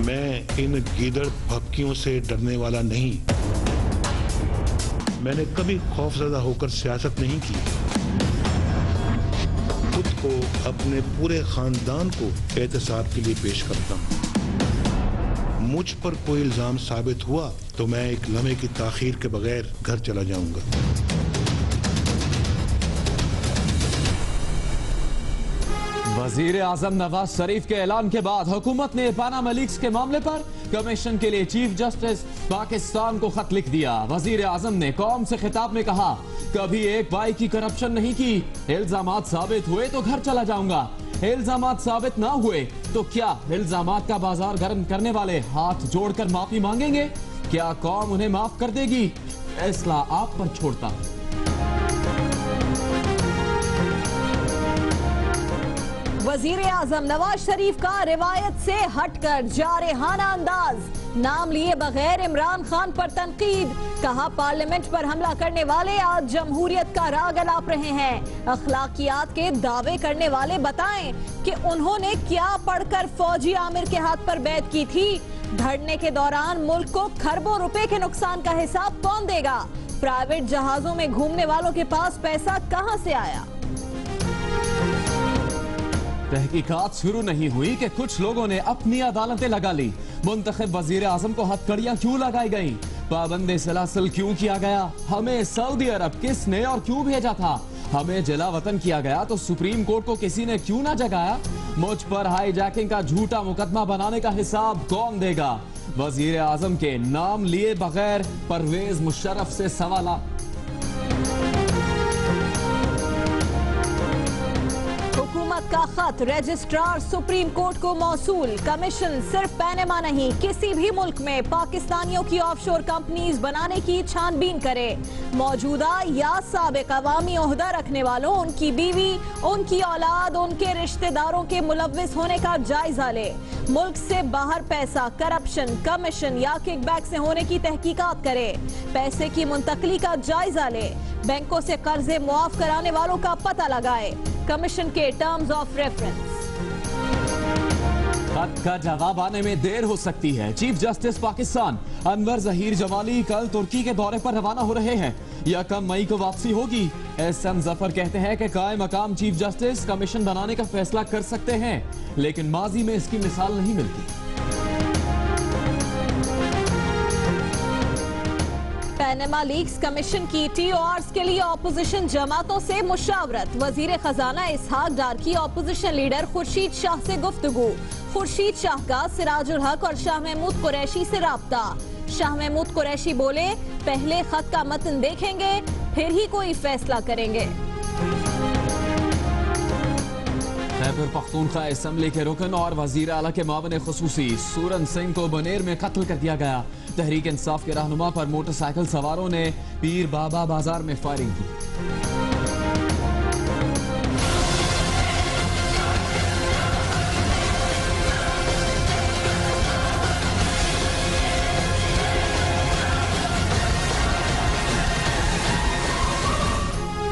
मैं इन गीदड़ भपकियों से डरने वाला नहीं। मैंने कभी खौफजदा होकर सियासत नहीं की। खुद को, अपने पूरे खानदान को एहतसाब के लिए पेश करता हूँ। मुझ पर कोई इल्जाम साबित हुआ तो मैं एक लम्हे की ताखीर के बगैर घर चला जाऊंगा। वजीर आजम नवाज शरीफ के ऐलान के बाद हुकूमत ने पानामा लीक्स के मामले पर कमीशन के लिए चीफ जस्टिस पाकिस्तान को खत लिख दिया। वजीर आजम ने कौम से खिताब में कहा, कभी एक भाई की करप्शन नहीं की। इल्जामात साबित हुए तो घर चला जाऊंगा, इल्जामात साबित ना हुए तो क्या इल्जामात का बाजार गर्म करने वाले हाथ जोड़कर माफी मांगेंगे? क्या कौम उन्हें माफ कर देगी? फैसला आप पर छोड़ता हूं। वजीर आजम नवाज शरीफ का रिवायत से हटकर जारहाना अंदाज, नाम लिए बगैर इमरान खान पर तनकीद। कहा, पार्लियामेंट पर हमला करने वाले आज जमहूरियत का राग अलाप रहे हैं। अखलाकियात के दावे करने वाले बताएं कि उन्होंने क्या पढ़कर फौजी आमिर के हाथ पर बैत की थी। धरने के दौरान मुल्क को खरबों रुपए के नुकसान का हिसाब कौन देगा? प्राइवेट जहाजों में घूमने वालों के पास पैसा कहां से आया? तहकीकात शुरू नहीं हुई कि कुछ लोगों ने अपनी अदालतें लगा ली। मुंतखब वजीर आजम को हथकड़ियां क्यों लगाई गई? पाबंद सलासल क्यों किया गया? हमें सऊदी अरब किसने और क्यों भेजा था? हमें जला वतन किया गया तो सुप्रीम कोर्ट को किसी ने क्यों ना जगाया? मुझ पर हाईजैकिंग का झूठा मुकदमा बनाने का हिसाब कौन देगा? वजीर आजम के नाम लिए बगैर परवेज मुशर्रफ से सवाल। हुकूमत का खत रजिस्ट्रार सुप्रीम कोर्ट को मौसूल। कमीशन सिर्फ पैनामा नहीं, किसी भी मुल्क में पाकिस्तानियों की ऑफशोर कंपनीज बनाने की छानबीन करे। मौजूदा या साबिक अवामी ओहदा रखने वालों, उनकी बीवी, उनकी औलाद, उनके रिश्तेदारों के मुलव्विस होने का जायजा ले। मुल्क से बाहर पैसा, करप्शन, कमीशन या किकबैक से होने की तहकीकात करे। पैसे की मुंतकली का जायजा ले। बैंकों से कर्जे मुआफ कराने वालों का पता लगाए। कमीशन के टर्म्स ऑफ रेफरेंस। खत का जवाब आने में देर हो सकती है। चीफ जस्टिस पाकिस्तान अनवर जहीर जमाली कल तुर्की के दौरे पर रवाना हो रहे हैं। 1 मई को वापसी होगी। एसएम जफर कहते हैं कि कायम मकाम चीफ जस्टिस कमीशन बनाने का फैसला कर सकते हैं, लेकिन माजी में इसकी मिसाल नहीं मिलती। पैनामा लीक्स कमीशन की टीओआरस के लिए ऑपोजिशन जमातों से मुशावरत। वजीर खजाना इसहाक डार की ऑपोजिशन लीडर खुर्शीद शाह से गुफ्तगू। खुर्शीद शाह का सिराजुल हक और शाह महमूद कुरैशी से राब्ता। शाह महमूद कुरैशी बोले, पहले खत का मतन देखेंगे फिर ही कोई फैसला करेंगे। खैबर पख्तूनख्वा असेंबली के रुकन और वजीर आला के मावन खुसूसी सूरन सिंह को बनेर में कत्ल कर दिया गया। तहरीक इंसाफ के रहनुमा पर मोटरसाइकिल सवारों ने पीर बाबा बाजार में फायरिंग की।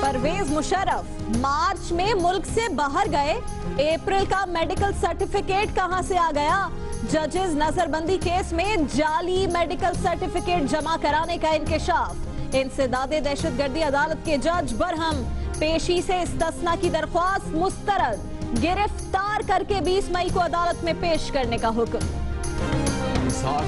परवेज मुशर्रफ मार्च में मुल्क से बाहर गए। अप्रैल का मेडिकल सर्टिफिकेट कहां से आ गया? जजेस नजरबंदी केस में जाली मेडिकल सर्टिफिकेट जमा कराने का इंकशाफ। इंसदादे दहशतगर्दी अदालत के जज बरहम, पेशी से इस्तस्ना की दरख्वास्त मुस्तरद। गिरफ्तार करके 20 मई को अदालत में पेश करने का हुक्म।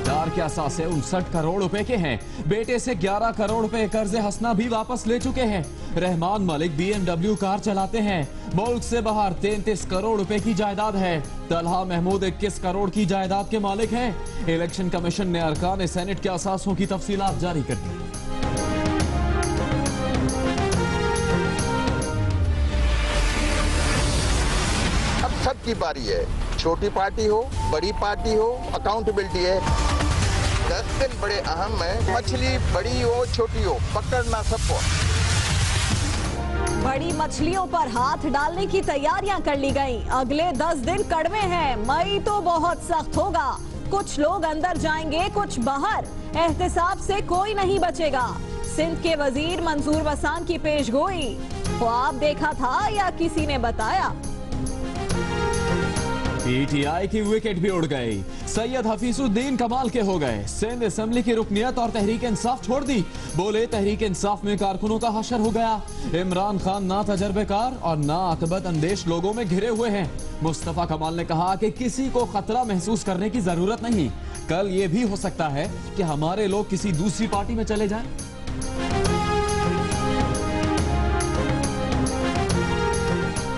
डार के असासे 59 करोड़ रुपए के हैं। बेटे से 11 करोड़ रुपए कर्जे हसना भी वापस ले चुके हैं। रहमान मलिक BMW कार चलाते हैं। मुल्क से बाहर 33 करोड़ रुपए की जायदाद है। तलहा महमूद 21 करोड़ की जायदाद के मालिक हैं। इलेक्शन कमीशन ने अरकान सेनेट के असासों की तफसीलात जारी कर दी। अब सबकी बारी है, छोटी पार्टी हो बड़ी पार्टी हो, अकाउंटेबिलिटी है। 10 दिन बड़े अहम है। मछली बड़ी हो छोटी हो, पकड़ना सबको। बड़ी मछलियों पर हाथ डालने की तैयारियां कर ली गई। अगले 10 दिन कड़वे हैं। मई तो बहुत सख्त होगा। कुछ लोग अंदर जाएंगे, कुछ बाहर। एहतिसाब से कोई नहीं बचेगा। सिंध के वजीर मंसूर वसान की पेशगोई ख्वाब देखा था या किसी ने बताया? पीटीआई की विकेट भी उड़ गई। सैयद हफीजुद्दीन कमाल के हो गए। सिंध असेंबली की रुकनियत और तहरीक इंसाफ छोड़ दी। बोले तहरीक इंसाफ में कारकुनों का हशर हो गया। इमरान खान ना तजर्बेकार और ना आकबत अंदेश लोगों में घिरे हुए हैं। मुस्तफा कमाल ने कहा कि किसी को खतरा महसूस करने की जरूरत नहीं। कल ये भी हो सकता है कि हमारे लोग किसी दूसरी पार्टी में चले जाएं।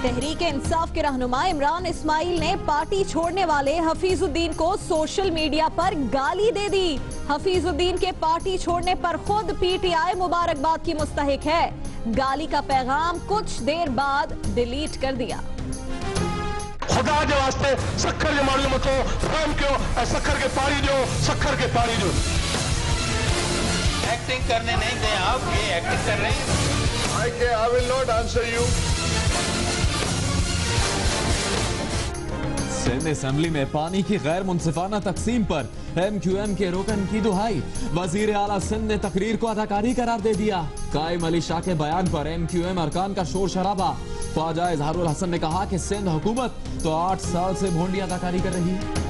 तहरीक इंसाफ के रहनुमा इमरान इस्माइल ने पार्टी छोड़ने वाले हफीजुद्दीन को सोशल मीडिया पर गाली दे दी। हफीजुद्दीन के पार्टी छोड़ने पर खुद पीटीआई मुबारकबाद की मुस्तहिक है। गाली का पैगाम कुछ देर बाद डिलीट कर दिया। खुदा के वास्ते सक्खर के मालूम मत हो, फार्म क्यों सक्खर के पानी दो, सक्खर के पानी दो। एक्टिंग करने नहीं दे आप, ये एक्टिंग कर रहे हैं। I will not answer you. Sindh assembly में पानी की गैर मुनसिफाना तकसीम पर MQM के रुकन की दुहाई। वजीर आला सिंध ने तकरीर को अदाकारी करार दे दिया। कायम अली शाह के बयान पर MQM अरकान का शोर शराबा। ख्वाजा इजहारुल हसन ने कहा कि सिंध हुकूमत तो 8 साल से भोंडी अदाकारी कर रही है।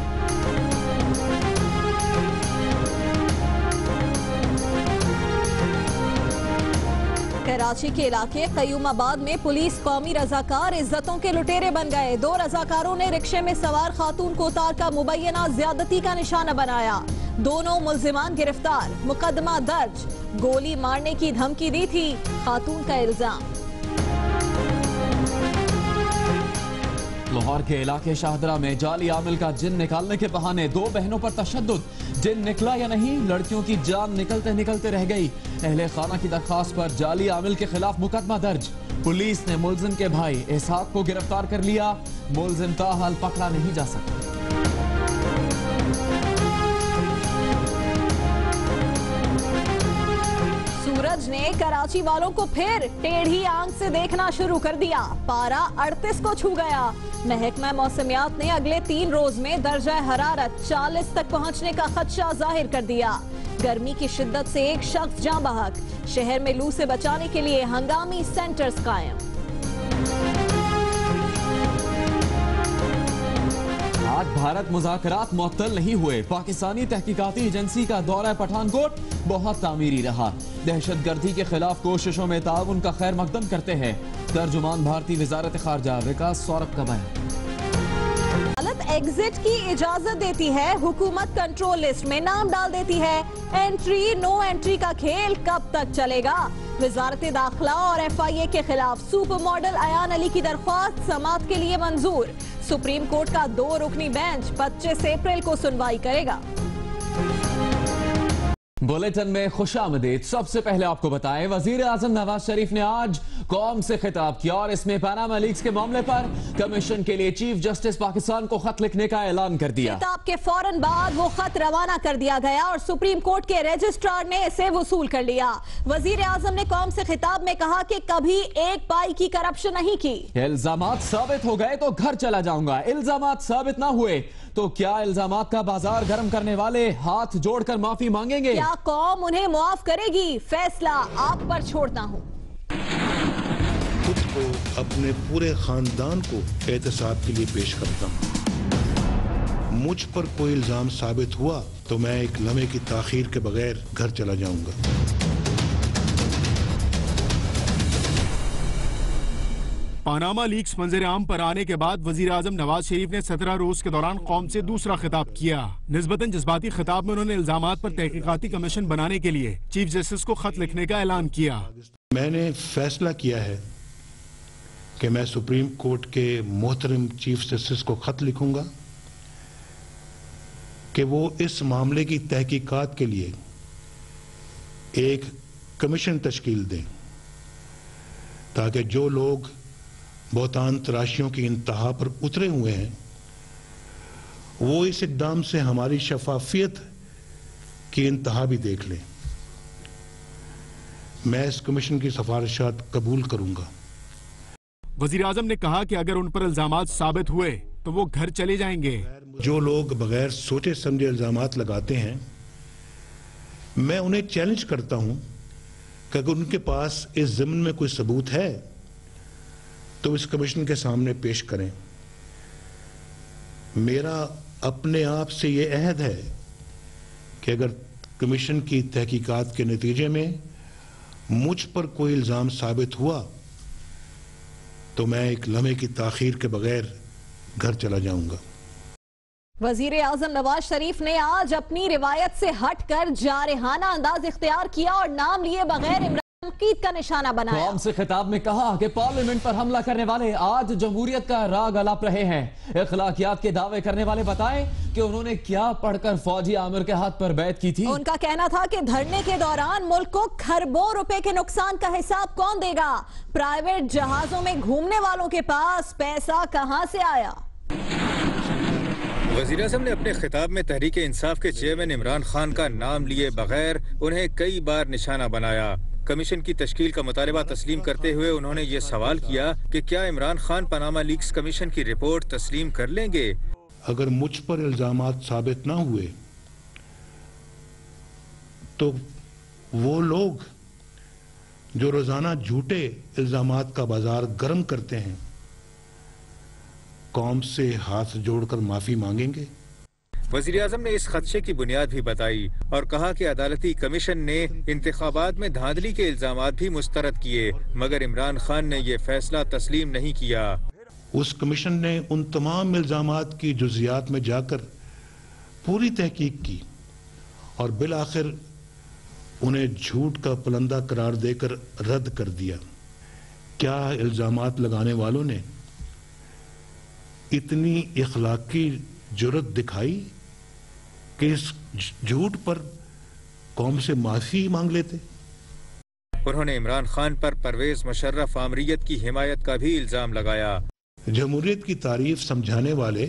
कराची के इलाके कयूमाबाद में पुलिस कौमी रजाकार इज्जतों के लुटेरे बन गए। 2 रजाकारों ने रिक्शे में सवार खातून को उतार कर मुबैना ज्यादती का निशाना बनाया। दोनों मुल्जिमान गिरफ्तार, मुकदमा दर्ज। गोली मारने की धमकी दी थी, खातून का इल्जाम। लाहौर के इलाके शाहदरा में जाली आमिल का जिन निकालने के बहाने 2 बहनों पर तशद्दुद। जिन निकला या नहीं, लड़कियों की जान निकलते निकलते रह गई। अहले खाना की दरखास्त पर जाली आमिल के खिलाफ मुकदमा दर्ज। पुलिस ने मुल्जिम के भाई इसहाक को गिरफ्तार कर लिया। मुल्जिम ताहाल पकड़ा नहीं जा सका। सूरज ने कराची वालों को फिर टेढ़ी आंख से देखना शुरू कर दिया। पारा 38 को छू गया। महकमा मौसमियात ने अगले 3 रोज में दर्जा हरारत 40 तक पहुंचने का खदशा जाहिर कर दिया। गर्मी की शिद्दत से एक शख्स जाँ बहक। शहर में लू से बचाने के लिए हंगामी सेंटर्स कायम। आज भारत मुज़ाकरात मुअत्तल नहीं हुए। पाकिस्तानी तहकीकाती एजेंसी का दौरा पठानकोट बहुत तामीरी रहा। दहशतगर्दी के खिलाफ कोशिशों में ताउन का खैर मकदम करते हैं। तर्जुमान भारतीय वजारत खारजा विकास सौरभ का बयान। अदालत एग्जिट की इजाजत देती है, हुकूमत कंट्रोल लिस्ट में नाम डाल देती है। एंट्री नो एंट्री का खेल कब तक चलेगा? वजारत दाखिला और FIA के खिलाफ सुपर मॉडल अयान अली की दरख्वास्त समाअत के लिए मंजूर। सुप्रीम कोर्ट का 2 रुकनी बेंच 25 अप्रैल को सुनवाई करेगा। बुलेटिन में खुशामदीद। सबसे पहले आपको बताएं, वजीर आजम नवाज शरीफ ने आज कौम से खिताब किया और इसमें पनामा लीक्स के मामले पर कमीशन के लिए चीफ जस्टिस पाकिस्तान को खत लिखने का ऐलान कर दिया। खिताब के फौरन बाद वो खत रवाना कर दिया गया और सुप्रीम कोर्ट के रजिस्ट्रार ने इसे वसूल कर लिया। वजीर आजम ने कौम से खिताब में कहा कि कभी एक पाई की करप्शन नहीं की। इल्जामात साबित हो गए तो घर चला जाऊंगा। इल्जामात साबित ना हुए तो क्या इल्जामात का बाजार गर्म करने वाले हाथ जोड़कर माफी मांगेंगे? क्या कौम उन्हें मुआफ करेगी? फैसला आप पर छोड़ता हूँ। खुद को, अपने पूरे खानदान को एहतसाब के लिए पेश करता हूँ। मुझ पर कोई इल्जाम साबित हुआ तो मैं एक लम्हे की ताखीर के बगैर घर चला जाऊंगा। पनामा लीक्स मंजर आम पर आने के बाद वजीर आजम नवाज शरीफ ने 17 रोज के दौरान कौम से दूसरा खिताब किया। निस्बतन जज्बाती खिताब में उन्होंने इल्जामात पर तहकीकाती कमीशन बनाने के लिए चीफ जस्टिस को खत लिखने का ऐलान किया। मैंने फैसला किया है कि मैं सुप्रीम कोर्ट के मोहतरम चीफ जस्टिस को खत लिखूंगा कि वो इस मामले की तहकीकात के लिए एक कमीशन तश्कील दें ताकि जो लोग बहुतान तराशियों की इंतहा पर उतरे हुए हैं वो इस इक़दाम से हमारी शफाफियत की इंतहा भी देख लें। मैं इस कमीशन की सिफारिशात कबूल करूंगा। वजीर आजम ने कहा कि अगर उन पर इल्जामात साबित हुए तो वो घर चले जाएंगे। जो लोग बगैर सोचे समझे इल्जामात लगाते हैं, मैं उन्हें चैलेंज करता हूं कि अगर उनके पास इस ज़मीन में कोई सबूत है तो इस कमीशन के सामने पेश करें। मेरा अपने आप से ये अहद है कि अगर कमीशन की तहकीकात के नतीजे में मुझ पर कोई इल्ज़ाम साबित हुआ तो मैं एक लम्हे की ताखीर के बगैर घर चला जाऊंगा। वजीर आजम नवाज शरीफ ने आज अपनी रिवायत से हटकर जारहाना अंदाज इख्तियार किया और नाम लिए बगैर इमरान तनकीद का निशाना बनाया। कौम से खिताब में कहा कि पार्लियामेंट पर हमला करने वाले आज जमहूरियत का राग अलाप रहे हैं। इखलाकियात के दावे करने वाले बताएं कि उन्होंने क्या पढ़कर फौजी आमिर के हाथ पर बैत की थी। उनका कहना था कि धरने के दौरान मुल्क को खरबों रुपए के नुकसान का हिसाब कौन देगा। प्राइवेट जहाजों में घूमने वालों के पास पैसा कहां से आया। वज़ीर-ए-आज़म ने अपने खिताब में तहरीक इंसाफ के चेयरमैन इमरान खान का नाम लिए बगैर उन्हें कई बार निशाना बनाया। कमीशन की तश्कील का मुतालबा तस्लीम करते हुए उन्होंने ये सवाल किया कि क्या Imran Khan Panama leaks commission की रिपोर्ट तस्लीम कर लेंगे। अगर मुझ पर इल्जामात साबित ना हुए तो वो लोग जो रोजाना झूठे इल्जामात का बाजार गर्म करते हैं कौम से हाथ जोड़कर माफी मांगेंगे। वज़ीर-ए-आज़म ने इस खदशे की बुनियाद भी बताई और कहा कि अदालती कमीशन ने इंतखाबात में धांधली के इल्जामात भी मुस्तरद किए, मगर इमरान खान ने यह फैसला तस्लीम नहीं किया। उस कमीशन ने उन तमाम इल्जामात की जुज़ियात में जाकर पूरी तहकीक की और बिल आखिर उन्हें झूठ का पुलंदा करार देकर रद्द कर दिया। क्या इल्जामात लगाने वालों ने इतनी इखलाकी जुर्रत दिखाई कि इस झूठ पर कौम से माफी मांग लेते। उन्होंने इमरान खान पर परवेज मुशर्रफ आमरीयत की हिमायत का भी इल्जाम लगाया। जमहूरियत की तारीफ समझाने वाले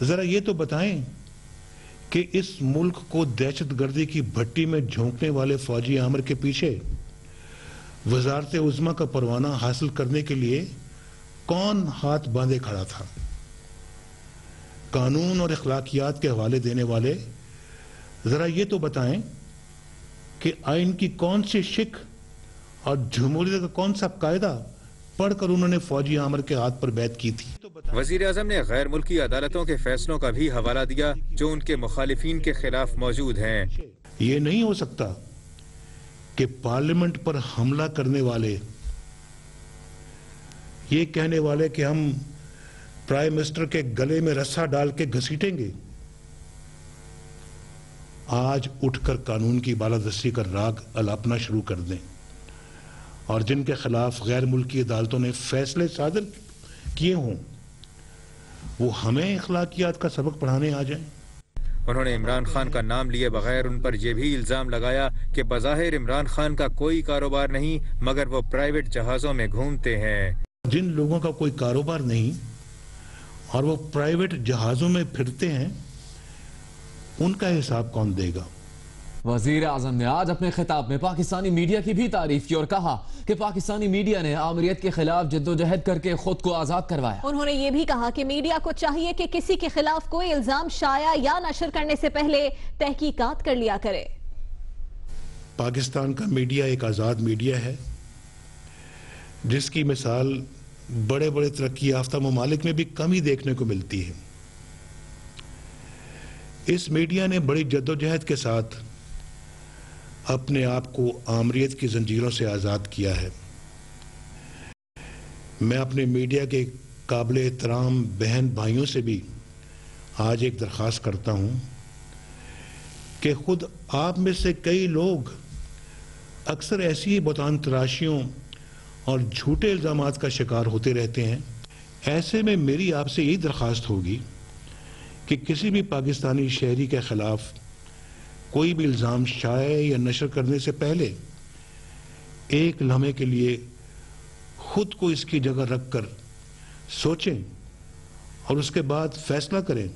जरा ये तो बताएं कि इस मुल्क को दहशतगर्दी की भट्टी में झोंकने वाले फौजी आमिर के पीछे वजारत उज़्मा का परवाना हासिल करने के लिए कौन हाथ बांधे खड़ा था। कानून और इखलाकियात के हवाले देने वाले जरा ये तो बताएं कि आइन की कौन सी शिक और जमहूरियत का कौन सा कायदा पढ़कर उन्होंने फौजी आमिर के हाथ पर बैत की थी। वज़ीर-ए-आज़म ने गैर मुल्की अदालतों के फैसलों का भी हवाला दिया जो उनके मुखालिफिन के खिलाफ मौजूद हैं। ये नहीं हो सकता कि पार्लियामेंट पर हमला करने वाले ये कहने वाले कि हम प्राइम मिनिस्टर के गले में रस्सा डाल के घसीटेंगे, आज उठकर कानून की बालादस्ती का राग अलापना शुरू कर दें और जिनके खिलाफ गैर मुल्की अदालतों ने फैसले सादर किए हों वो हमें इखलाकियात का सबक पढ़ाने आ जाएं। उन्होंने इमरान खान का नाम लिए बगैर उन पर यह भी इल्जाम लगाया कि बज़ाहिर इमरान खान का कोई कारोबार नहीं मगर वो प्राइवेट जहाजों में घूमते हैं। जिन लोगों का कोई कारोबार नहीं और वो प्राइवेट जहाजों में फिरते हैं उनका हिसाब कौन देगा। वजीर आजम ने आज अपने खिताब में पाकिस्तानी मीडिया की भी तारीफ की और कहा कि पाकिस्तानी मीडिया ने आमरीयत के खिलाफ जद्दोजहद करके खुद को आजाद करवाया। उन्होंने ये भी कहा कि मीडिया को चाहिए कि किसी के खिलाफ कोई इल्जाम शाया या नशर करने से पहले तहकीकात कर लिया करे। पाकिस्तान का मीडिया एक आजाद मीडिया है जिसकी मिसाल बड़े बड़े तरक्की याफ्ता ममालिक में भी कम ही देखने को मिलती है। इस मीडिया ने बड़ी जद्दोजहद के साथ अपने आप को आमरीयत की जंजीरों से आज़ाद किया है। मैं अपने मीडिया के काबिल एहतराम बहन भाइयों से भी आज एक दरख्वास्त करता हूं कि खुद आप में से कई लोग अक्सर ऐसी बहतान तराशियों और झूठे इल्जामात का शिकार होते रहते हैं। ऐसे में मेरी आपसे यही दरख्वास्त होगी कि किसी भी पाकिस्तानी शहरी के खिलाफ कोई भी इल्ज़ाम शाया या नशर करने से पहले एक लम्हे के लिए खुद को इसकी जगह रखकर सोचें और उसके बाद फैसला करें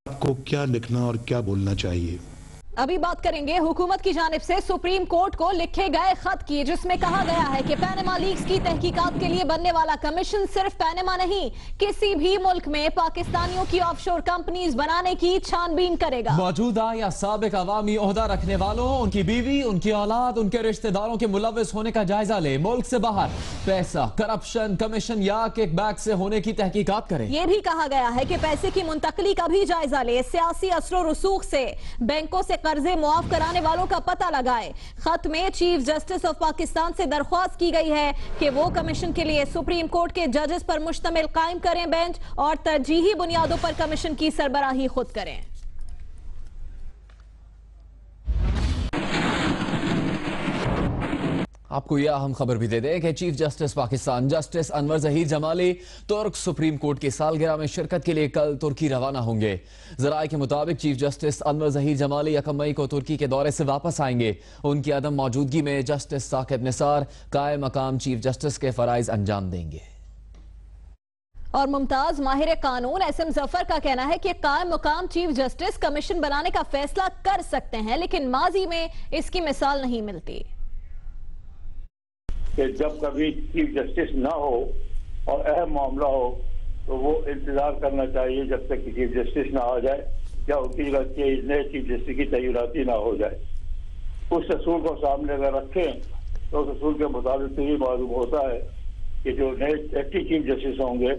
आपको क्या लिखना और क्या बोलना चाहिए। अभी बात करेंगे हुकूमत की जानिब से सुप्रीम कोर्ट को लिखे गए खत की, जिसमें कहा गया है कि पैनामा लीक्स की तहकीकात के लिए बनने वाला कमीशन सिर्फ पैनामा नहीं, किसी भी मुल्क में पाकिस्तानियों की ऑफशोर कंपनीज बनाने की छानबीन करेगा। मौजूदा या साबिक अवामी ओहदा रखने वालों, उनकी बीवी, उनकी औलाद, उनके रिश्तेदारों के मुलविस होने का जायजा ले। मुल्क से बाहर पैसा, करप्शन, कमीशन या किकबैक से होने की तहकीकात करे। ये भी कहा गया है कि पैसे की मुंतकली का भी जायजा ले, सियासी असर रसूख से बैंकों से कर्जे मुआफ कराने वालों का पता लगाए। खत में चीफ जस्टिस ऑफ पाकिस्तान से दरख्वास्त की गई है कि वो कमीशन के लिए सुप्रीम कोर्ट के जजेस पर मुश्तमिल कायम करें बेंच और तरजीही बुनियादों पर कमीशन की सरबराही खुद करें। आपको यह अहम खबर भी दे दें कि chief justice Pakistan justice Anwar Zaheer Jamali तुर्क सुप्रीम कोर्ट की सालगिरह में शिरकत के लिए कल तुर्की रवाना होंगे। जराये के मुताबिक चीफ जस्टिस अनवर जहीर जमाली 1 मई को तुर्की के दौरे से वापस आएंगे। उनकी अदम मौजूदगी में जस्टिस साकिब निसार कायम मकाम चीफ जस्टिस के फराइज अंजाम देंगे। और मुमताज माहिर कानून एसएम जफर का कहना है कि कायम मुकाम चीफ जस्टिस कमीशन बनाने का फैसला कर सकते हैं, लेकिन माजी में इसकी मिसाल नहीं मिलती कि जब कभी चीफ जस्टिस ना हो और अहम मामला हो तो वो इंतजार करना चाहिए जब तक कि चीफ जस्टिस ना आ जाए या उनकी जगह के नए चीफ जस्टिस की तैनाती ना हो जाए। उस असूल को सामने अगर रखें तो उस असूल के मुताबिक तो ये मालूम होता है कि जो नए एक्टिव चीफ जस्टिस होंगे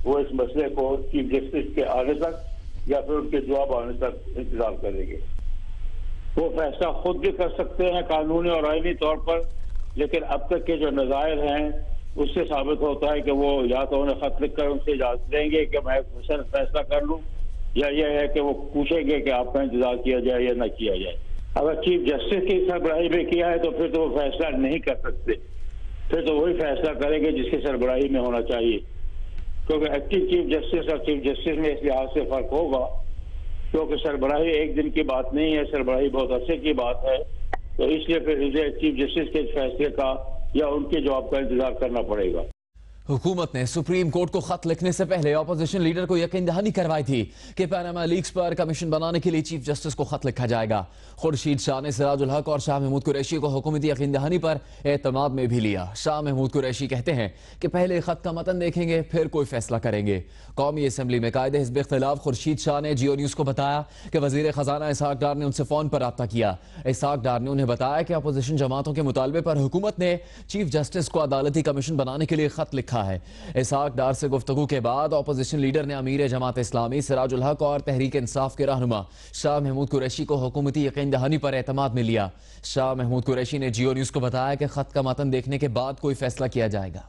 वो इस मसले को चीफ जस्टिस के आने तक या फिर उनके जवाब आने तक इंतजार करेंगे। वो फैसला खुद भी कर सकते हैं कानूनी और आईनी तौर पर, लेकिन अब तक के जो नज़ायर हैं उससे साबित होता है कि वो या तो उन्हें खत लिख कर उनसे इजाजत देंगे कि मैं फैसला कर लूं, या यह है कि वो पूछेंगे कि आपका इंतजार किया जाए या ना किया जाए। अगर चीफ जस्टिस की सरबराही में किया है तो फिर तो वो फैसला नहीं कर सकते, फिर तो वही फैसला करेंगे जिसकी सरबराही में होना चाहिए, क्योंकि एक्टिव चीफ जस्टिस और चीफ जस्टिस में इस लिहाज से फर्क होगा क्योंकि सरबराही एक दिन की बात नहीं है, सरबराही बहुत अरसे की बात है। तो इसलिए फिर इसे चीफ जस्टिस के फैसले का या उनके जवाब का इंतजार करना पड़ेगा। हुकूमत ने सुप्रीम कोर्ट को खत लिखने से पहले अपोजिशन लीडर को यकीन दहानी करवाई थी कि पैनामा लीक्स पर कमीशन बनाने के लिए चीफ जस्टिस को खत लिखा जाएगा। खुर्शीद शाह ने सिराजुल हक और शाह महमूद कुरैशी को हुकूमती यकीन दहानी पर एतमाद में भी लिया। शाह महमूद कुरैशी कहते हैं कि पहले खत का मतन देखेंगे फिर कोई फैसला करेंगे। कौमी असम्बली में कायदे हिज़्ब इख्तिलाफ खुर्शीद शाह ने जियो न्यूज़ को बताया कि वज़ीर ख़जाना इसहाक डार ने उनसे फ़ोन पर रब्ता किया। इसहाक डार ने उन्हें बताया कि अपोजिशन जमातों के मुतालबे पर हुकूमत ने चीफ जस्टिस को अदालती कमीशन बनाने के लिए खत लिखा है। इसहाक डार से गुफ्तगू के बाद अपोजिशन लीडर ने अमीर जमात इस्लामी सिराजुल हक और तहरीक इंसाफ के रहनुमा शाह महमूद कुरैशी को हुकूमती यकीन दहानी पर एतमाद में लिया। शाह महमूद कुरैशी ने जियो न्यूज़ को बताया कि खत का मतन देखने के बाद कोई फैसला किया जाएगा।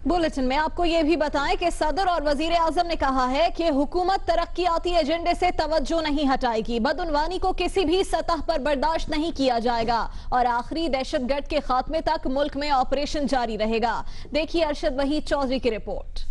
बुलेटिन में आपको यह भी बताएं कि सदर और वजीर आजम ने कहा है कि हुकूमत तरक्याती एजेंडे से तवज्जो नहीं हटाएगी, बदउनवानी को किसी भी सतह पर बर्दाश्त नहीं किया जाएगा और आखिरी दहशतगर्द के खात्मे तक मुल्क में ऑपरेशन जारी रहेगा। देखिए अरशद वहीद चौधरी की रिपोर्ट।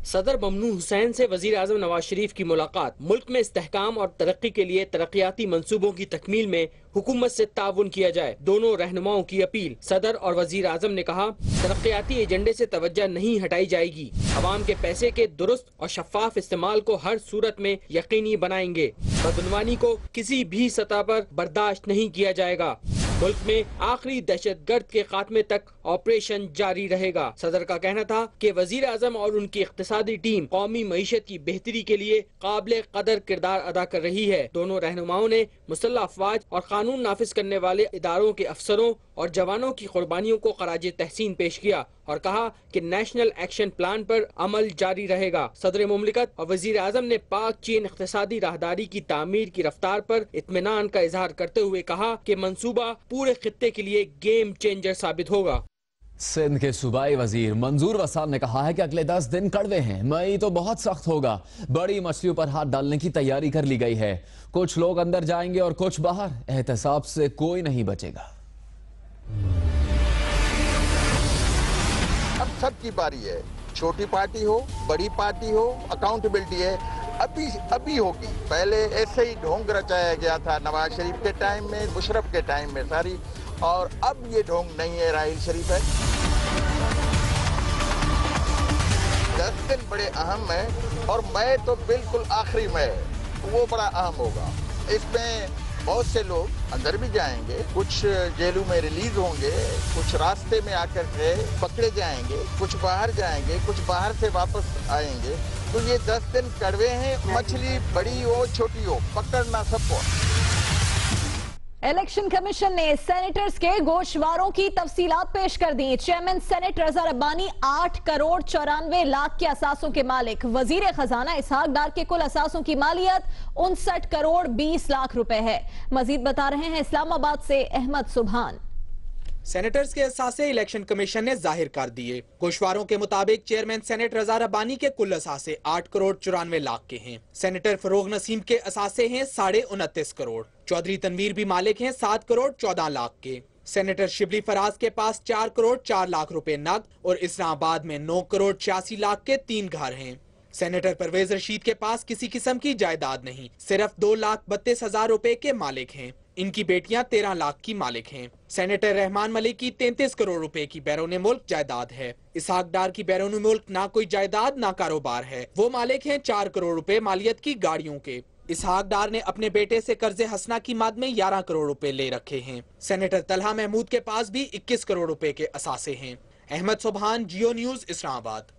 सदर ममनून हुसैन से वजीर आजम नवाज शरीफ की मुलाकात। मुल्क में इस्तेहकाम और तरक्की के लिए तरक्याती मंसूबों की तकमील में हुकूमत से ताउन किया जाए, दोनों रहनुमाओं की अपील। सदर और वजीर आजम ने कहा तरक्याती एजेंडे से तवज्जो नहीं हटाई जाएगी, अवाम के पैसे के दुरुस्त और शफाफ इस्तेमाल को हर सूरत में यकीनी बनाएंगे, बदउनवानी को किसी भी सतह पर बर्दाश्त नहीं किया जाएगा, मुल्क में आखिरी दहशतगर्द के खात्मे तक ऑपरेशन जारी रहेगा। सदर का कहना था कि वजीर आजम और उनकी इख्तिसादी टीम कौमी मईशत की बेहतरी के लिए काबिल कदर किरदार अदा कर रही है। दोनों रहनुमाओं ने मुसल्लह अफवाज और कानून नाफिज करने वाले इदारों के अफसरों और जवानों की कुर्बानियों को खराज तहसीन पेश किया और कहा कि नेशनल एक्शन प्लान पर अमल जारी रहेगा। सदर मुमलिकत और वजीर आजम ने पाक चीन इख्तिसादी राहदारी की तामीर की रफ्तार पर इत्मीनान का इजहार करते हुए कहा कि मंसूबा पूरे खित्ते के लिए गेम चेंजर साबित होगा। सिंध के सूबाई वजीर मंजूर वसान ने कहा है कि अगले 10 दिन कड़वे हैं, मई तो बहुत सख्त होगा, बड़ी मछलियों पर हाथ डालने की तैयारी कर ली गई है, कुछ लोग अंदर जाएंगे और कुछ बाहर, एहतसाब से कोई नहीं बचेगा। अब सबकी बारी है, छोटी पार्टी हो बड़ी पार्टी हो, अकाउंटेबिलिटी है अभी होगी। पहले ऐसे ही ढोंग रचाया गया था नवाज शरीफ के टाइम में, मुशर्रफ के टाइम में सारी, और अब ये ढोंग नहीं है, राहिल शरीफ है। 10 दिन बड़े अहम है और मैं तो बिल्कुल आखिरी में वो बड़ा अहम होगा। इसमें बहुत से लोग अंदर भी जाएंगे, कुछ जेलों में रिलीज होंगे, कुछ रास्ते में आकर के पकड़े जाएंगे, कुछ बाहर जाएंगे, कुछ बाहर से वापस आएंगे। तो ये 10 दिन कड़वे हैं। मछली बड़ी हो छोटी हो, पकड़ना सबको। इलेक्शन कमीशन ने सेनेटर्स के गोशवारों की तफसीलात पेश कर दी। चेयरमैन सेनेट रजा रब्बानी 8 करोड़ 94 लाख के असासों के मालिक। वजीर खजाना इसहाक डार के कुल असासों की मालियत 59 करोड़ 20 लाख रुपए है। मजीद बता रहे हैं इस्लामाबाद से अहमद सुभान। सेनेटर्स के असासे इलेक्शन कमीशन ने जाहिर कर दिए। गोशवारों के मुताबिक चेयरमैन सेनेट रजा रब्बानी के कुल असासे 8 करोड़ 94 लाख के हैं। सेनेटर फरोग नसीम के असासे हैं 29.5 करोड़। चौधरी तनवीर भी मालिक हैं 7 करोड़ 14 लाख के। सेनेटर शिबली फराज के पास 4 करोड़ 4 लाख रुपए नकद और इस्लामाबाद में 9 करोड़ 86 लाख के 3 घर हैं। सेनेटर परवेज रशीद के पास किसी किस्म की जायदाद नहीं, सिर्फ 2,32,000 रुपए के मालिक हैं। इनकी बेटियां 13 लाख की मालिक हैं। सेनेटर रहमान मलिक की 33 करोड़ रुपए की बैरून मुल्क जायदाद है। इसहाक डार की बैरून मुल्क ना कोई जायदाद ना कारोबार है। वो मालिक हैं 4 करोड़ रुपए मालियत की गाड़ियों के। इसहाक डार ने अपने बेटे से कर्जे हसना की मद में 11 करोड़ रुपए ले रखे हैं। सेनेटर तलहा महमूद के पास भी 21 करोड़ रुपए के असासे हैं। अहमद सुभान, जियो न्यूज, इस्लामाबाद।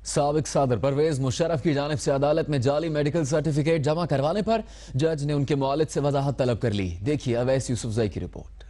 साबिक सदर परवेज मुशर्रफ की जानिब से अदालत में जाली मेडिकल सर्टिफिकेट जमा करवाने पर जज ने उनके मुआलिद से वजाहत तलब कर ली। देखिए अवैस यूसुफजई की रिपोर्ट।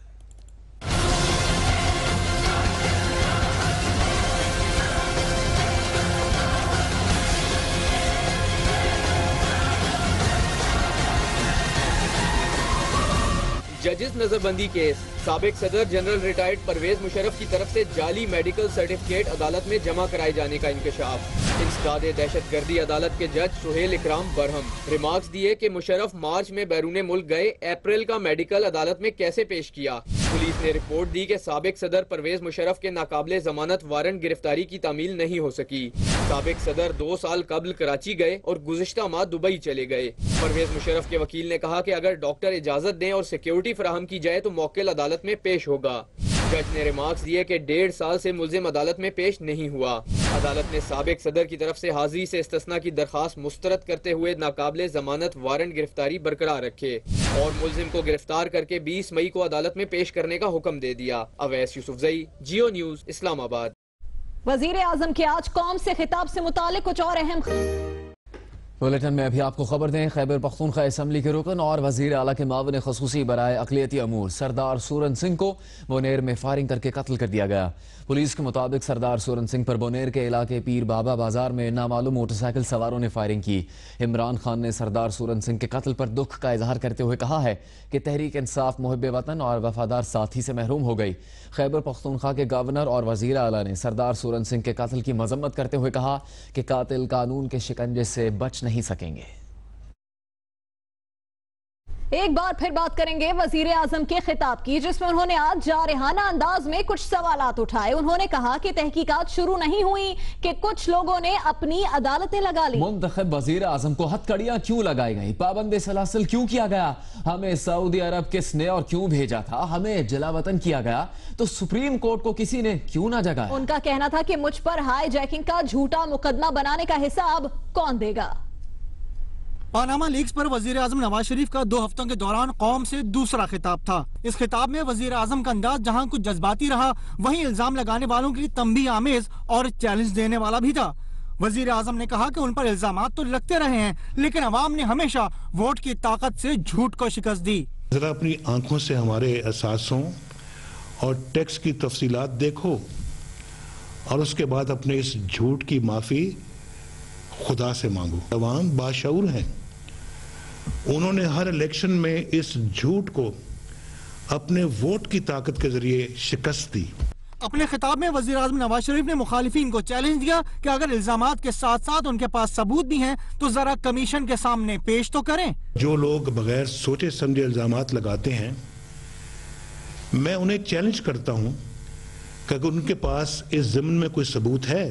जजेस नजरबंदी केस। साबिक सदर जनरल रिटायर्ड परवेज मुशर्रफ की तरफ से जाली मेडिकल सर्टिफिकेट अदालत में जमा कराए जाने का इंकशाफ। इंसदादे दहशतगर्दी अदालत के जज सुहेल इकराम बरहम रिमार्क्स दिए कि मुशर्रफ मार्च में बैरून मुल्क गए, अप्रैल का मेडिकल अदालत में कैसे पेश किया। पुलिस ने रिपोर्ट दी कि साबिक सदर परवेज मुशर्रफ के नाकाबिले जमानत वारंट गिरफ्तारी की तामील नहीं हो सकी। साबिक सदर 2 साल कबल कराची गए और गुज़िश्ता माह दुबई चले गए। परवेज मुशर्रफ के वकील ने कहा कि अगर डॉक्टर इजाजत दें और सिक्योरिटी फराहम की जाए तो मौकिल अदालत में पेश होगा। जज ने रिमार्क्स दिए कि 1.5 साल से मुल्जिम अदालत में पेश नहीं हुआ। अदालत ने साबिक सदर की तरफ से हाजिरी से इस्तिस्ना की दरखास्त मुस्तरद करते हुए नाकाबिले जमानत वारंट गिरफ्तारी बरकरार रखे और मुल्जिम को गिरफ्तार करके 20 मई को अदालत में पेश करने का हुक्म दे दिया। अवैस यूसुफजई, जियो न्यूज, इस्लामाबाद। वजीर आजम के आज कौम से खिताब से मुतालिक कुछ और अहम बुलेटिन में अभी आपको खबर दें। खैबर पख्तूनख्वा असम्बली के रुकन और वजीर आला के मावन खसूसी बराए अक़लियती अमूर सरदार सूरन सिंह को बोनेर में फायरिंग करके कत्ल कर दिया गया। पुलिस के मुताबिक सरदार सूरन सिंह पर बोनेर के इलाके पीर बाबा बाजार में नामालूम मोटरसाइकिल सवारों ने फायरिंग की। इमरान खान ने सरदार सूरन सिंह के कत्ल पर दुख का इजहार करते हुए कहा है कि तहरीक इंसाफ मुहिब वतन और वफादार साथी से महरूम हो गई। खैबर पख्तूनख्वा के गवर्नर और वजीर आला ने सरदार सूरन सिंह के कत्ल की मजम्मत करते हुए कहा कि कातिल कानून के शिकंजे से बच नहीं सकेंगे। एक बार फिर बात करेंगे वजीर आजम के खिताब की, जिसमें उन्होंने आज जारहाना अंदाज में कुछ सवालात उठाए। उन्होंने कहा कि तहकीकात शुरू नहीं हुई कि कुछ लोगों ने अपनी अदालतें लगा ली। मुंतखब वजीर आजम को हथकड़ियां क्यों लगाई गई, पाबंद सलासिल क्यों किया गया, हमें सऊदी अरब किसने और क्यों भेजा था, हमें जलावतन किया गया तो सुप्रीम कोर्ट को किसी ने क्यों ना जगाया। उनका कहना था कि मुझ पर हाई जैकिंग का झूठा मुकदमा बनाने का हिसाब कौन देगा। पानामा लीक्स पर वजीर आजम नवाज शरीफ का 2 हफ्तों के दौरान कौम से दूसरा खिताब था। इस खिताब में वजीर आजम का अंदाज जहां कुछ जज्बाती रहा, वहीं इल्जाम लगाने वालों के लिए तंबीह आमेज और चैलेंज देने वाला भी था। वजीर आजम ने कहा कि उन पर इल्जामात तो लगते रहे हैं, लेकिन अवाम ने हमेशा वोट की ताकत से झूठ को शिकस्त दी। जरा अपनी आंखों से हमारे असासों और टैक्स की तफसीलात देखो और उसके बाद अपने इस झूठ की माफी खुदा से मांगो। अवाम बाशऊर हैं, उन्होंने हर इलेक्शन में इस झूठ को अपने वोट की ताकत के जरिए शिकस्त दी। अपने खिताब में वजीर आजम नवाज शरीफ ने मुखालिफिन को चैलेंज दिया कि अगर इल्जामात के साथ साथ उनके पास सबूत भी हैं तो जरा कमीशन के सामने पेश तो करें। जो लोग बगैर सोचे समझे इल्जामात लगाते हैं, मैं उन्हें चैलेंज करता हूं कि अगर उनके पास इस ज़िम्न में कोई सबूत है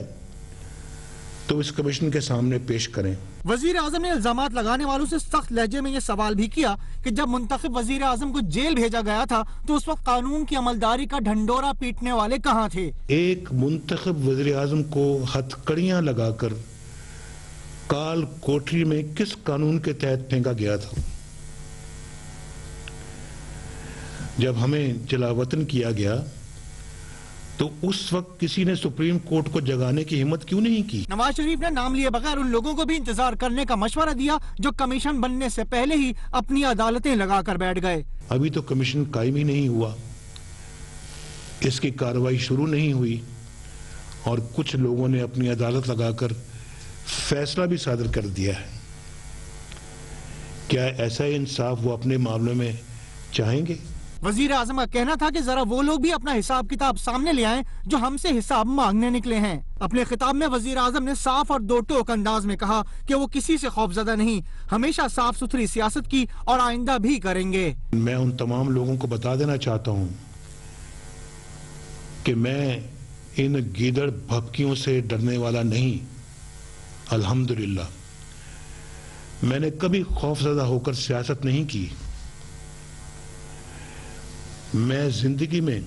तो इस कमीशन के सामने पेश करें। वजीर आजम ने इल्जामात लगाने वालों से सख्त लहजे में ये सवाल भी किया कि जब मुंतखब वजीर आजम को जेल भेजा गया था तो उस वक्त कानून की अमलदारी का ढंडोरा पीटने वाले कहाँ थे। एक मुंतखब वजीर आजम को हथकड़ियां लगाकर काल कोठरी में किस कानून के तहत फेंका गया था? जब हमें जलावतन किया गया तो उस वक्त किसी ने सुप्रीम कोर्ट को जगाने की हिम्मत क्यों नहीं की? नवाज शरीफ ने नाम लिए बगैर उन लोगों को भी इंतजार करने का मशवरा दिया जो कमीशन बनने से पहले ही अपनी अदालतें लगाकर बैठ गए। अभी तो कमीशन कायम ही नहीं हुआ, इसकी कार्रवाई शुरू नहीं हुई और कुछ लोगों ने अपनी अदालत लगाकर फैसला भी सादर कर दिया है। क्या ऐसा इंसाफ वो अपने मामले में चाहेंगे? वजीर आजम का कहना था कि जरा वो लोग भी अपना हिसाब किताब सामने ले आएं जो हमसे हिसाब मांगने निकले हैं। अपने खिताब में वजीर आजम ने साफ और दो टोक अंदाज में कहा कि वो किसी से खौफजदा नहीं, हमेशा साफ सुथरी सियासत की और आइंदा भी करेंगे। मैं उन तमाम लोगों को बता देना चाहता हूं कि मैं इन गीदड़ भपकियों से डरने वाला नहीं। अल्हम्दुलिल्लाह मैंने कभी खौफजदा होकर सियासत नहीं की। मैं जिंदगी में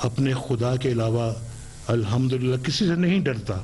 अपने खुदा के अलावा अल्हम्दुलिल्लाह किसी से नहीं डरता।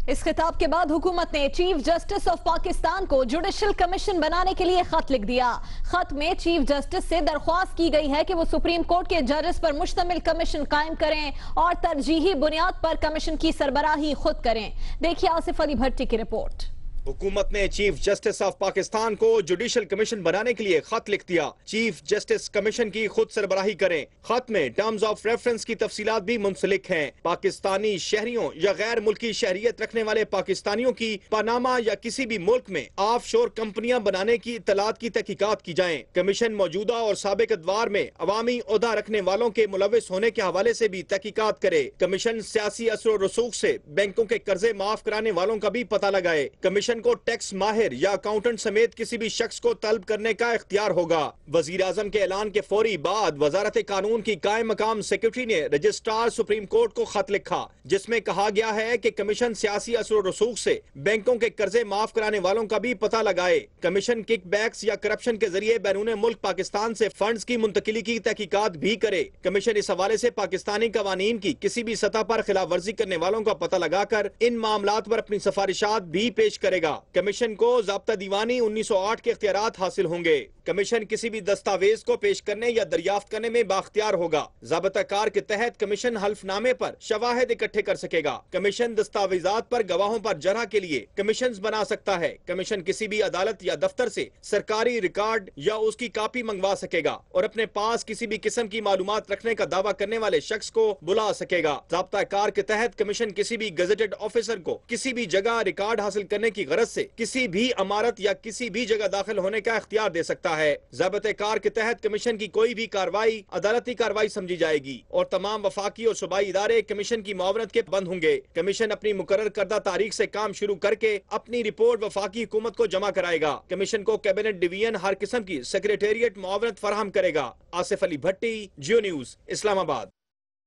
इस खिताब के बाद हुकूमत ने चीफ जस्टिस ऑफ पाकिस्तान को जुडिशल कमीशन बनाने के लिए खत लिख दिया। खत में चीफ जस्टिस से दरख्वास्त की गई है कि वो सुप्रीम कोर्ट के जजेस पर मुश्तमिल कमीशन कायम करें और तरजीही बुनियाद पर कमीशन की सरबराही खुद करें। देखिए आसिफ अली भट्टी की रिपोर्ट। हुकूमत ने चीफ जस्टिस ऑफ पाकिस्तान को जुडिशल कमीशन बनाने के लिए खत लिख दिया। चीफ जस्टिस कमीशन की खुद सरबराही करें। खत में टर्म्स ऑफ रेफरेंस की तफसीलात भी मुंसलिक हैं। पाकिस्तानी शहरियों या गैर मुल्की शहरियत रखने वाले पाकिस्तानियों की पनामा या किसी भी मुल्क में ऑफ शोर कंपनियां बनाने की इत्तलात की तहकीकात की जाएं। कमीशन मौजूदा और साबिक अदवार में अवामी ओहदा रखने वालों के मुलविस होने के हवाले से भी तहकीकात करे। कमीशन सियासी असर और रसूख से बैंकों के कर्जे माफ कराने वालों का भी पता लगाए। कमीशन को टैक्स माहिर या अकाउंटेंट समेत किसी भी शख्स को तलब करने का इख्तियार होगा। वजीर आजम के ऐलान के फौरी बाद वजारत कानून की कायम मकाम सेक्रेटरी ने रजिस्ट्रार सुप्रीम कोर्ट को खत लिखा जिसमें कहा गया है कि कमीशन सियासी असर और रसूख से बैंकों के कर्जे माफ कराने वालों का भी पता लगाए। कमीशन किकबैक्स या करप्शन के जरिए बैरून मुल्क पाकिस्तान से फंड्स की मुंतकिली की तहकीकात भी करे। कमीशन इस हवाले से पाकिस्तानी कवानीन की किसी भी सतह पर खिलाफ वर्जी करने वालों का पता लगाकर इन मामलात पर अपनी सिफारिशात भी पेश करेगा। कमीशन को ज़ाब्ता दीवानी 1908 के इख्तियारात हासिल होंगे। कमीशन किसी भी दस्तावेज को पेश करने या दरियाफ्त करने में बाख्तियार होगा। ज़ाब्ता कार के तहत कमीशन हल्फनामे पर शवाहिद इकट्ठे कर सकेगा। कमीशन दस्तावेजात पर गवाहों पर जरह के लिए कमीशन बना सकता है। कमीशन किसी भी अदालत या दफ्तर से सरकारी रिकॉर्ड या उसकी कापी मंगवा सकेगा और अपने पास किसी भी किस्म की मालूमात रखने का दावा करने वाले शख्स को बुला सकेगा। ज़ाब्ता कार के तहत कमीशन किसी भी गजेटेड ऑफिसर को किसी भी जगह रिकॉर्ड हासिल करने की गरज से किसी भी इमारत या किसी भी जगह दाखिल होने का इख्तियार दे सकता है। ज़ाब्ते कार के तहत कमीशन की कोई भी कार्रवाई अदालती कार्रवाई समझी जाएगी और तमाम वफाकी और सूबाई इदारे कमीशन की मुआवनत के बंद होंगे। कमीशन अपनी मुकर्रर करदा तारीख से काम शुरू करके अपनी रिपोर्ट वफाकी हुकूमत को जमा कराएगा। कमीशन को कैबिनेट डिवीजन हर किस्म की सेक्रेटेरिएट मुआवनत फराहम करेगा। आसिफ अली भट्टी, जियो न्यूज, इस्लामाबाद।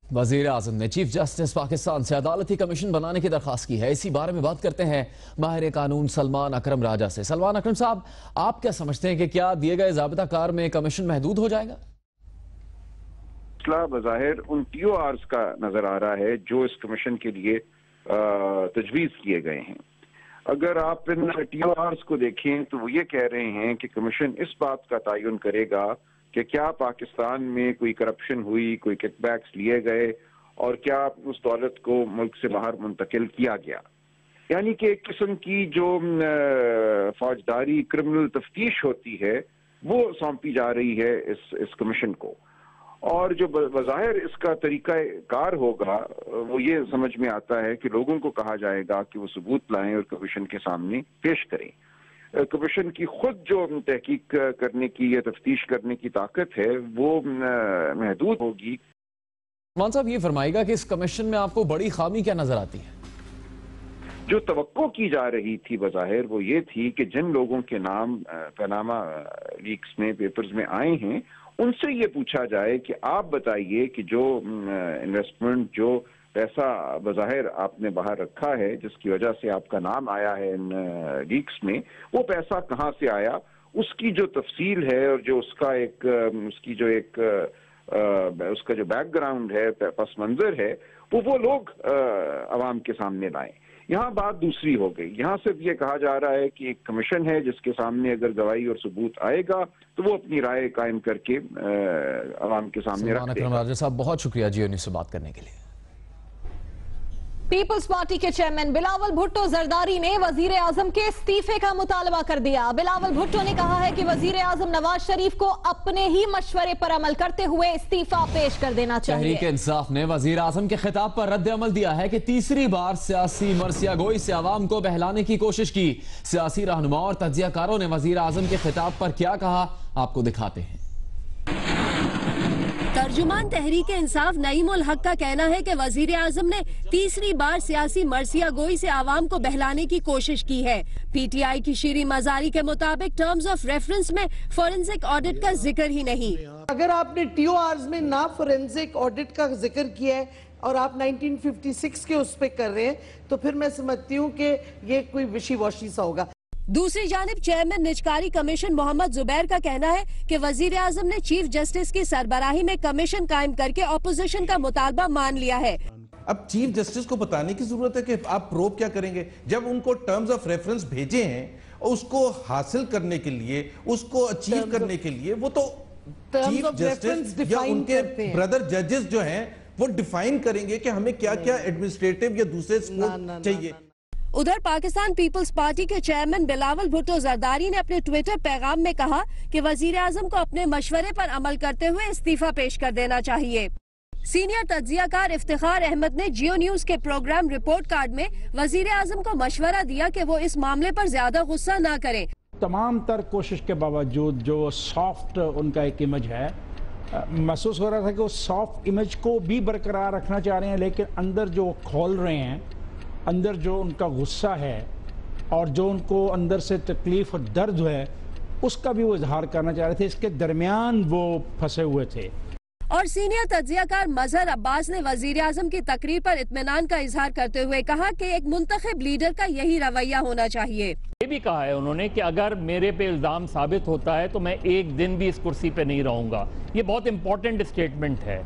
वजीर आजम ने चीफ जस्टिस पाकिस्तान से अदालती कमीशन बनाने की दरख्वास्त की है। इसी बारे में बात करते हैं माहिर कानून सलमान अकरम राजा से। सलमान अकरम साहब, आप क्या समझते हैं कि क्या दिए गए ज़ाबिता कार में कमीशन महदूद हो जाएगा? बज़ाहिर उन TORs का नजर आ रहा है जो इस कमीशन के लिए तजवीज किए गए हैं। अगर आप इन TORs को देखें तो वो ये कह रहे हैं कि कमीशन इस बात का तयन करेगा कि क्या पाकिस्तान में कोई करप्शन हुई, कोई किकबैक्स लिए गए और क्या उस दौलत को मुल्क से बाहर मुंतकिल किया गया। यानी कि एक किस्म की जो फौजदारी क्रिमिनल तफ्तीश होती है वो सौंपी जा रही है इस कमीशन को। और जो बज़ाहिर इसका तरीका कार होगा वो ये समझ में आता है कि लोगों को कहा जाएगा कि वो सबूत लाएं और कमीशन के सामने पेश करें। कमीशन की खुद जो तहकीक करने की या तफ्तीश करने की ताकत है वो महदूद होगी। मान साहब, ये फरमाएगा कि इस कमीशन में आपको बड़ी खामी क्या नजर आती है? जो तवक्को की जा रही थी बज़ाहिर वो ये थी कि जिन लोगों के नाम पनामा लीक्स में पेपर्स में आए हैं उनसे ये पूछा जाए कि आप बताइए कि जो इन्वेस्टमेंट, जो पैसा बज़ाहिर आपने बाहर रखा है जिसकी वजह से आपका नाम आया है इन लीक्स में, वो पैसा कहाँ से आया, उसकी जो तफसील है और जो उसका एक उसकी जो एक उसका जो बैकग्राउंड है, पस मंजर है, वो लोग अवाम के सामने लाएं। यहाँ बात दूसरी हो गई। यहाँ सिर्फ ये कहा जा रहा है कि एक कमीशन है जिसके सामने अगर गवाही और सबूत आएगा तो वो अपनी राय कायम करके आवाम के सामने रख देगा। राजा साहब, बहुत शुक्रिया जियो न्यूज़ से बात करने के लिए। पीपल्स पार्टी के चेयरमैन बिलावल भुट्टो जरदारी ने वजीर आजम के इस्तीफे का मुतालबा कर दिया। बिलावल भुट्टो ने कहा है कि वजीर आजम नवाज शरीफ को अपने ही मशवरे पर अमल करते हुए इस्तीफा पेश कर देना चाहिए। तहरीक इंसाफ ने वजीर आजम के खिताब पर रद्द अमल दिया है कि तीसरी बार सियासी मरसिया गोई से आवाम को बहलाने की कोशिश की। सियासी रहनुमा और तज्जियाकारों ने वजीर आजम के खिताब पर क्या कहा, आपको दिखाते हैं। तर्जुमान तहरीक इंसाफ नईम उल हक का कहना है कि वजीर आजम ने तीसरी बार सियासी मरसिया गोई से आवाम को बहलाने की कोशिश की है। पीटीआई की शीरी मजारी के मुताबिक टर्म्स ऑफ रेफरेंस में फोरेंसिक ऑडिट का जिक्र ही नहीं। अगर आपने TORs में ना फोरेंसिक ऑडिट का जिक्र किया है और आप 1956 के उस पे कर रहे हैं तो फिर मैं समझती हूँ कि ये कोई विशी वॉशी सा होगा। दूसरी जानिब चेयरमैन निजकारी कमीशन मोहम्मद जुबैर का कहना है कि वजीर आजम ने चीफ जस्टिस की सरबराही में कमीशन कायम करके ऑपोजिशन का मुतालबा मान लिया है। अब चीफ जस्टिस को बताने की जरूरत है कि आप प्रोब क्या करेंगे। जब उनको टर्म्स ऑफ रेफरेंस भेजे हैं और उसको हासिल करने के लिए, उसको अचीव करने के लिए वो तो चीफ जस्टिस या उनके ब्रदर जजेस जो हैं वो डिफाइन करेंगे कि हमें क्या क्या एडमिनिस्ट्रेटिव या दूसरे स्कोप चाहिए। उधर पाकिस्तान पीपल्स पार्टी के चेयरमैन बिलावल भुट्टो जरदारी ने अपने ट्विटर पैगाम में कहा कि वजीर आजम को अपने मशवरे पर अमल करते हुए इस्तीफा पेश कर देना चाहिए। सीनियर तज्जियाकार इफ्तिखार अहमद ने जियो न्यूज के प्रोग्राम रिपोर्ट कार्ड में वजीर आजम को मशवरा दिया कि वो इस मामले पर ज्यादा गुस्सा न करें। तमाम तर कोशिश के बावजूद जो सॉफ्ट उनका एक इमेज है, महसूस हो रहा था कि वो सॉफ्ट इमेज को भी बरकरार रखना चाह रहे हैं, लेकिन अंदर जो खोल रहे हैं, अंदर जो उनका गुस्सा है और जो उनको अंदर से तकलीफ और दर्द है उसका भी वो इजहार करना चाह रहे थे। इसके दरमियान वो फंसे हुए थे। और सीनियर तज्जियाकार मजहर अब्बास ने वजीर आजम की तकरीर पर इत्मीनान का इजहार करते हुए कहा कि एक मुंतखब लीडर का यही रवैया होना चाहिए। ये भी कहा है उन्होंने कि अगर मेरे पे इल्जाम साबित होता है तो मैं एक दिन भी इस कुर्सी पे नहीं रहूंगा। ये बहुत इंपॉर्टेंट स्टेटमेंट है।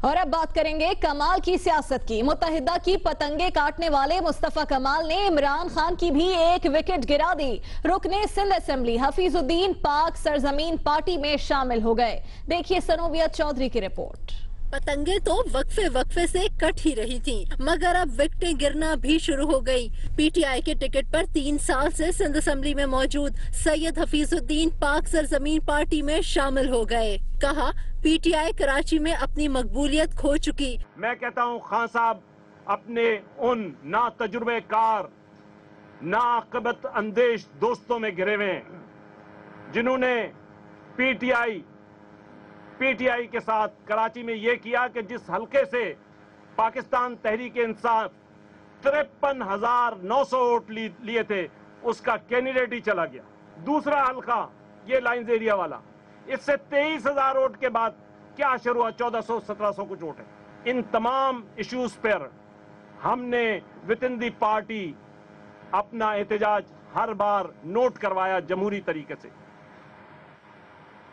और अब बात करेंगे कमाल की सियासत की। मुत्तहिदा की पतंगे काटने वाले मुस्तफा कमाल ने इमरान खान की भी एक विकेट गिरा दी। रुकने सिंध असेंबली हफीजुद्दीन पाक सरजमीन पार्टी में शामिल हो गए। देखिए सनोवियत चौधरी की रिपोर्ट। पतंगे तो वक्फे से कट ही रही थी, मगर अब विकेटें गिरना भी शुरू हो गई। पीटीआई के टिकट पर 3 साल से सिंध असेंबली में मौजूद सैयद हफीजुद्दीन पाक सरजमीन पार्टी में शामिल हो गए। कहा पीटीआई कराची में अपनी मकबूलियत खो चुकी। मैं कहता हूँ खान साहब अपने उन ना तजुर्बेकार ना आक़िबत अंदेश दोस्तों में गिरे हुए हैं जिन्होंने पीटीआई के साथ कराची में ये किया कि जिस हल्के से पाकिस्तान तहरीक इंसाफ 53,900 वोट लिए थे उसका कैंडिडेट ही चला गया। दूसरा हल्का ये लाइंस एरिया वाला, इससे 23,000 वोट के बाद क्या शुरू हुआ, 1400-1700 कुछ वोट है। इन तमाम इश्यूज पर हमने विद इन दी पार्टी अपना एहतजाज हर बार नोट करवाया जमहूरी तरीके से,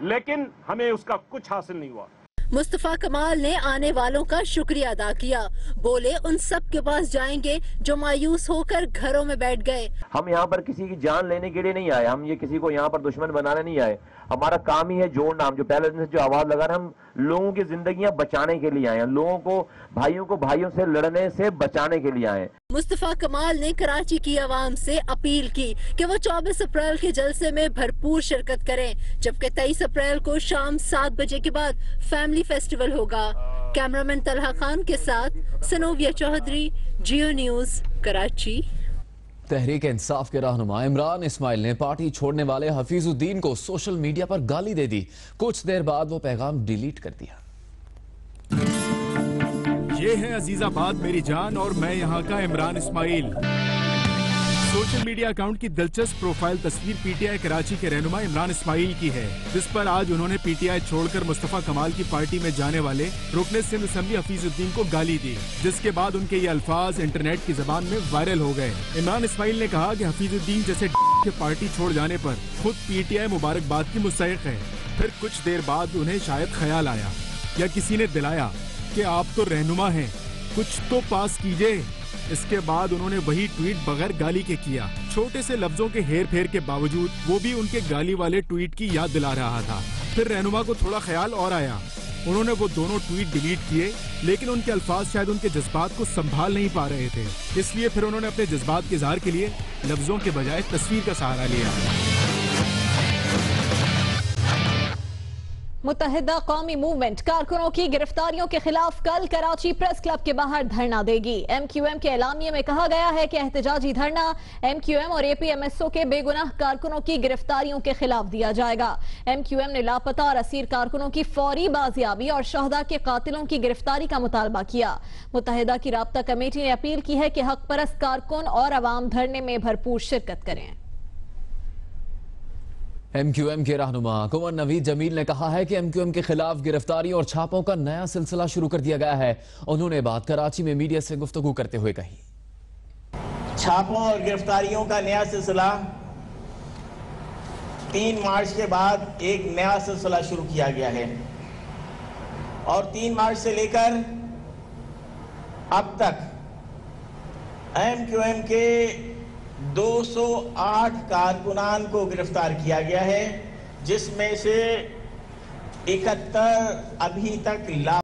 लेकिन हमें उसका कुछ हासिल नहीं हुआ। मुस्तफा कमाल ने आने वालों का शुक्रिया अदा किया। बोले उन सब के पास जाएंगे जो मायूस होकर घरों में बैठ गए। हम यहाँ पर किसी की जान लेने के लिए नहीं आए, हम ये किसी को यहाँ पर दुश्मन बनाने नहीं आए। हमारा काम ही है जोड़ना। हम जो पहले दिन से जो आवाज लगा रहे हैं, हम लोगों की जिंदगियां बचाने के लिए आए हैं, लोगों को भाइयों से लड़ने से बचाने के लिए आए हैं। मुस्तफा कमाल ने कराची की आवाम से अपील की कि वो 24 अप्रैल के जलसे में भरपूर शिरकत करें, जबकि 23 अप्रैल को शाम 7 बजे के बाद फैमिली फेस्टिवल होगा। कैमरामैन तलहा खान के साथ सनोविया चौधरी, जियो न्यूज, कराची। तहरीक इंसाफ के रहनुमा इमरान इस्माइल ने पार्टी छोड़ने वाले हफीजुद्दीन को सोशल मीडिया पर गाली दे दी। कुछ देर बाद वो पैगाम डिलीट कर दिया। ये है अजीजाबाद मेरी जान और मैं यहाँ का Imran Ismail. Social media account की दिलचस्प प्रोफाइल तस्वीर पीटीआई कराची के रहनुमा इमरान इस्माइल की है, जिस पर आज उन्होंने पीटीआई छोड़कर मुस्तफा कमाल की पार्टी में जाने वाले रुकने सिंध असेंबली हफीजुद्दीन को गाली दी, जिसके बाद उनके ये अल्फाज इंटरनेट की जबान में वायरल हो गए। इमरान इस्माइल ने कहा कि हफीजुद्दीन जैसे के पार्टी छोड़ जाने पर खुद पीटीआई मुबारकबाद की मुस्तहिक है। फिर कुछ देर बाद उन्हें शायद ख्याल आया या किसी ने दिलाया कि आप तो रहनुमा हैं, कुछ तो पास कीजिए। इसके बाद उन्होंने वही ट्वीट बगैर गाली के किया। छोटे से लफ्जों के हेर फेर के बावजूद वो भी उनके गाली वाले ट्वीट की याद दिला रहा था। फिर रहनुमा को थोड़ा ख्याल और आया, उन्होंने वो दोनों ट्वीट डिलीट किए, लेकिन उनके अल्फाज शायद उनके जज्बात को संभाल नहीं पा रहे थे, इसलिए फिर उन्होंने अपने जज्बात के इज़हार के लिए लफ्जों के बजाय तस्वीर का सहारा लिया। मुत्तहिदा कौमी मूवमेंट कारकुनों की गिरफ्तारियों के खिलाफ कल कराची प्रेस क्लब के बाहर धरना देगी। MQM के एलानिये में कहा गया है कि एहतजाजी धरना MQM और APMSO के बेगुनाह कारकुनों की गिरफ्तारियों के खिलाफ दिया जाएगा। MQM ने लापता और असीर कारकुनों की फौरी बाजियाबी और शहदा के कातिलों की गिरफ्तारी का मुतालबा किया। मुत्तहिदा की राब्ता कमेटी ने अपील की है कि हक परस्त कारकुन और अवाम धरने में भरपूर शिरकत करें। MQM के रहनुमा कुंवर नवीद जमील ने कहा है कि MQM के खिलाफ गिरफ्तारी और छापों का नया सिलसिला शुरू कर दिया गया है। उन्होंने बात कराची में मीडिया से गुफ्तगू करते हुए कही, छापों और गिरफ्तारियों का नया सिलसिला 3 मार्च के बाद एक नया सिलसिला शुरू किया गया है और 3 मार्च से लेकर अब तक MQM के 208 कारकुनान को गिरफ्तार किया गया है, जिसमें से 71 अभी तक